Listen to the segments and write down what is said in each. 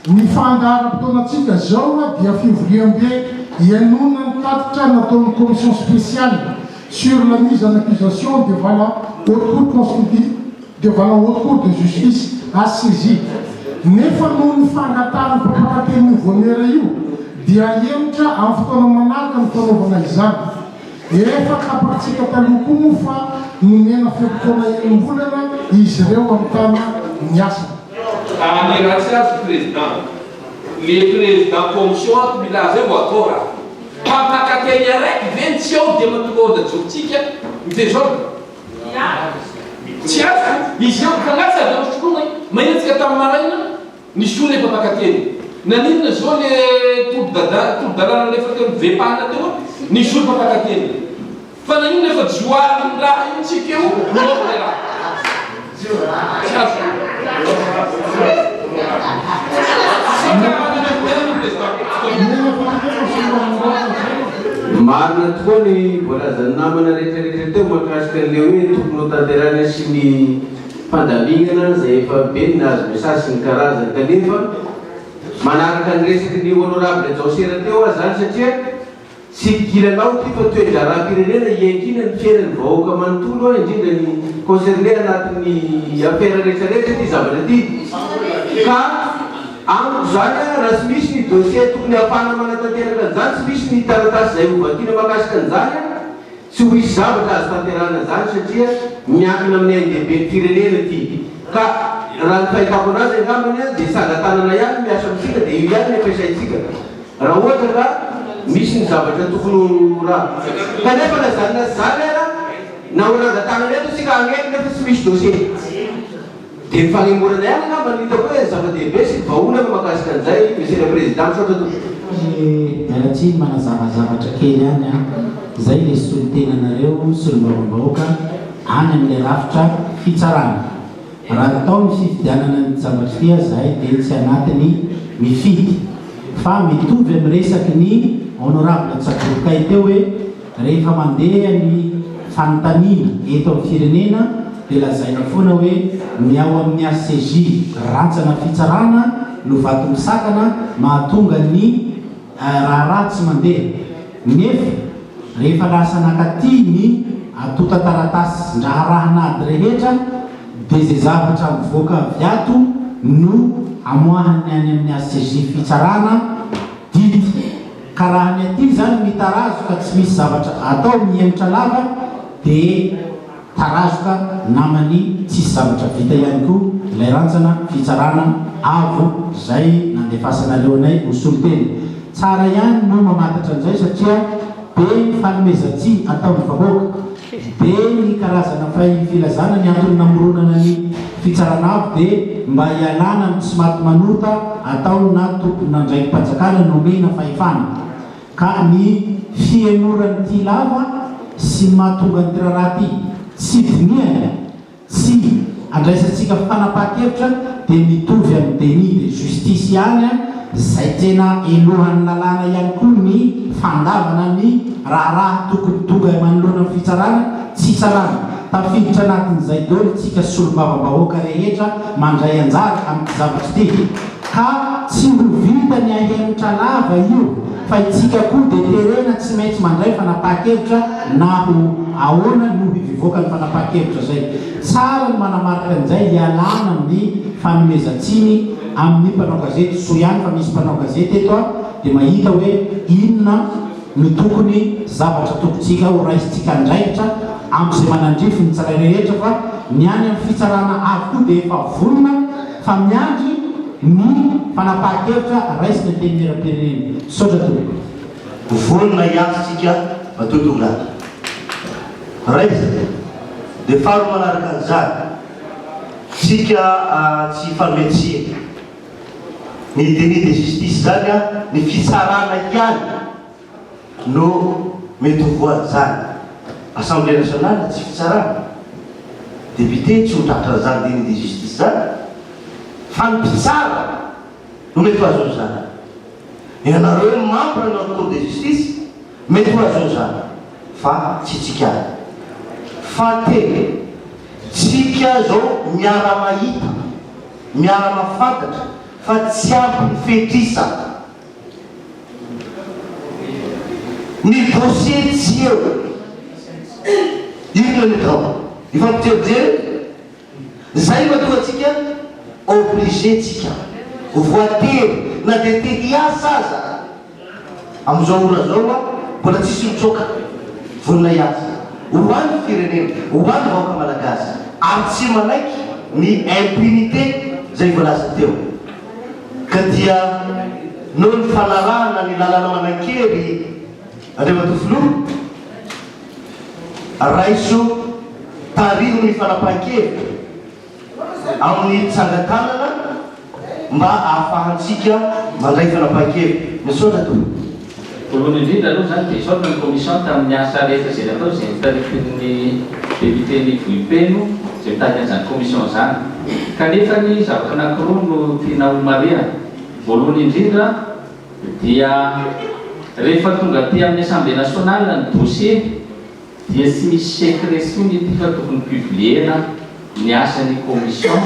Nifandaharam-potoanatsika zao dia fivoriam-be ianona ny tatitra nataon'ny commission spéciale sur la mise en accusation devant la haute cour constitutive, devant la haute cour de justice à saisie. Nefa noho ny fangatahany mpamakaten'ny voanera io dia emitra amin'ny fotoana manaraka ny fanaovana izany. Efa tapatsika taloha koa moa fa nomena fepotoana enim-bolana izy ireo amin'ny tana miasa. Rahatsy azy président, le président commission ato milaza eo atao raha mpampakateny araiky veny tsy ao dia matongoda jotsika mitezona tsy azy izy eo kanatsy avy amin'ny tokoa mahitsika tamin'ny maraina nisy olona mpampakateny naninona zao le tolo-dalàna lefa teo vepahana teo nisy olo mpampakateny fa naninona efa joariny raha io tsika eo nole raha tsy azy marina tokoa ny voalazany namana rehetrarehetra teo mahakasika an'le hoe tokony ho tanterana sy ny fandamingana zay efa be nazo mesasy sy ny karazany kanefa manaraka ny resaky ny honorable jaosera teo azy zany satria tsy kilanao ty fa toedra raha-pirenena iankina ny fiainan'ny vahoaka manontolo indrindra ny concerné anatin'ny affaire rehetrarehetra ty zavatra ty ka amiko zany raha tsy misy ny dossier tokony hafana manatanteraka an'izany tsy misy ny taratasy zay hovakiana makasika an'izany tsy ho hisy zavatra azo tanterana zany satria miankina amin'ny aindeben'ny firenena ty ka raha ny fahitako anazy angambany dia sangatanana ihany miasa amintsika dia io ihany ny ampiasaitsika raha ohatra ka misy ny zavatra tokony raha kanefa lazanina zany ara na horazan-tanana eto sika agnety nefa tsy misy dossier dia mifanemorana ihany angamba ny hitako hoe zava-dehibe sy vahoana makasika an'izay monsieur le président misaotra to mialatsiny manazavazavatra kely ihany a zay le solitenanareo solombavam-bahoaka any amin'le rafitra fitsarana raha atao ny fifidianana ny zavatra fia zahay dia tsy anatiny mifidy fa mitovy amin'ny resaky ny honorable tsakorokay teo hoe rehefa mandeha ny fanontaniana eto amin'ny firenena dia lazaina foana hoe miao amin'ny ACJ rantsana fitsarana no vato misakana mahatonga ny raha tsy mandeha nefa rehefa lasa nakaty ny atota taratasy ndraharahana ady rehetra dia zay zavatra mivoaka avy ato no amoahany any amin'ny ACJ fitsarana didy ka raha ny aty zany mitarazoka tsy misy zavatra atao miemitra lava dia tarazoka namany tsisy zavatra vita ihany koa ilay rantsana fitsarana avo zay nandefasana leonay ho soliteny tsara ihany no mamatatra an'izay satria be ny fanomezantsy ataon'ny vahoaka be ny karazana filazana ny antony namoronana ny fitsarana avo dia mba hialana ny tsy maty manota atao na tompona ndraiky mpanjakana nomena fahefana ka ny fianorany ty lava sy mahatonga ny tiraraha ty tsy diniana tsy andraisantsika fanapaha-kevitra dia mitovy amin'ny déni de justice ihany zay tena elohan'ny lalàna ihany koa ny fandavana ny raharaha tokony tonga manoloana ny fitsarana tsy tsarana tafiditra anatin'izay dolo tsika solombavam-bahoaka rehetra mandray anjara amin'ny zavatra ty ka tsy ho vita ny ahemitra lava io fa itsika koa dia terena tsy maintsy mandray fanapaha-kevitra na ho ahoana no hivivoaka ny fanapaha-kevitra zay tsara ny manamarika an'izay hialana amin'ny fanomezantsiny amin'ny mpanao gazety so ihany fa misy mpanao gazety eto a dia mahita hoe inona no tokony zavatra tokontsika ho raisitsika ndraikitra amin'izay manandrify ny tsaray rehetra fa ny any amin'ny fitsarana avokoa dia efa vonona fa miandry ny fanapaha-kevitra raisina teny mera-pirenena sotra to vonona iatsitsika matotongato raisina dia faro manaraka an'izany tsika tsy fanometsina ny déni de justice zany a ny fitsarana ihany no mety ho voan'izany assemblée nationale tsy fitsarana député tsy ho tratra zany déni de justice zany fa ny mpitsara no mety ho azony zany ianareo membre na cour de justice mety ho azony zany fa tsy tsika fa tena tsika zao miara-mahita miara-mafantatra fa tsy ampy ny fetrisa ny dossier tsy eo ino ny tao ifampijerijery zay matonga atsika obligé tsika voatery na de te hiasa aza am'izao ora zao a mbola tsisy mitsoka vonina hiasa hoany firenena hoany vahoaka malagasy ary tsy manaiky ny impunité zay voalaza teo ka dia noho ny fanarahana ny lalana manan-kery andriamatofilo raiso tarino ny fanapahan-kevy amin'ny tsangatanana mba ahafahantsika mandray fanapahan-kevy misaotra to voalohany indrindra aloha zany dia saotra ny commission tamin'ny asa rehetra zay natao zay mitarifin'ny deputeny vohipeno zay mitady an'izany commission zany kanefa ny zavatra anankiroa no tiana homarea. Voalohany indrindra dia rehefa tonga aty amin'ny assemblée nationale ny dossier dia tsy misy sécrétion ity fa tokony publiena ny asan'ny commission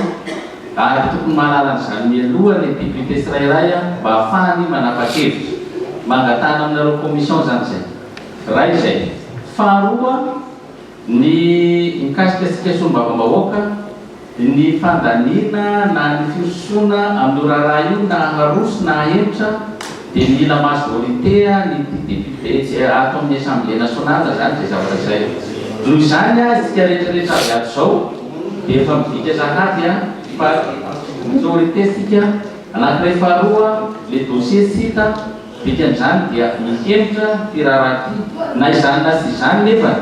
ary tokony mahalala an'izany mialoha ny député tsirairay mba ahafahany manapa-kevitra mangatana aminareo commission zany zay ray zay. Faharoa ny mikasika antsika solombavam-bahoaka ny fandanina na ny firosoana amin'ny raharaha io na haroso na hemitra dia mila majorité ny député tsy ato amin'ny assemblée nationale zany zay zavatra zay. Noho izany tsika rehetrarehetra avy ato zao dia efa mivika zahady fa majorité sika anankiray. Faharoa le dossier sita dikan'izany dia mihemitra ty raharaha ty na izany na sy izany nefa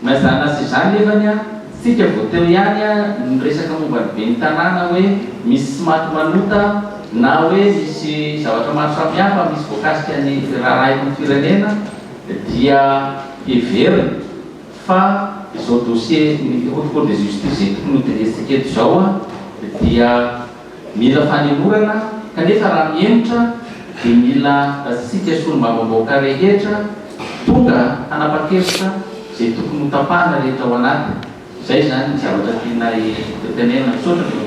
na izany na sy izany nefany sika voateo ihany ny resaka momba ny be ny tanàna hoe misy tsy maty manota na hoe misy zavatra maro samihafa misy voakasika ny raharaha eto ny firenena dia everiny fa izao dossier ny haute cour de justice tokony hotenesika eto zao dia mila fanemorana kanefa raha mihemitra dia mila sika solombavam-bahoaka rehetra tonga hanapa-kevitra zay tokony ho tapahana rehetra ao anaty. Zay zany ny zavatra tiana tenena misaotra.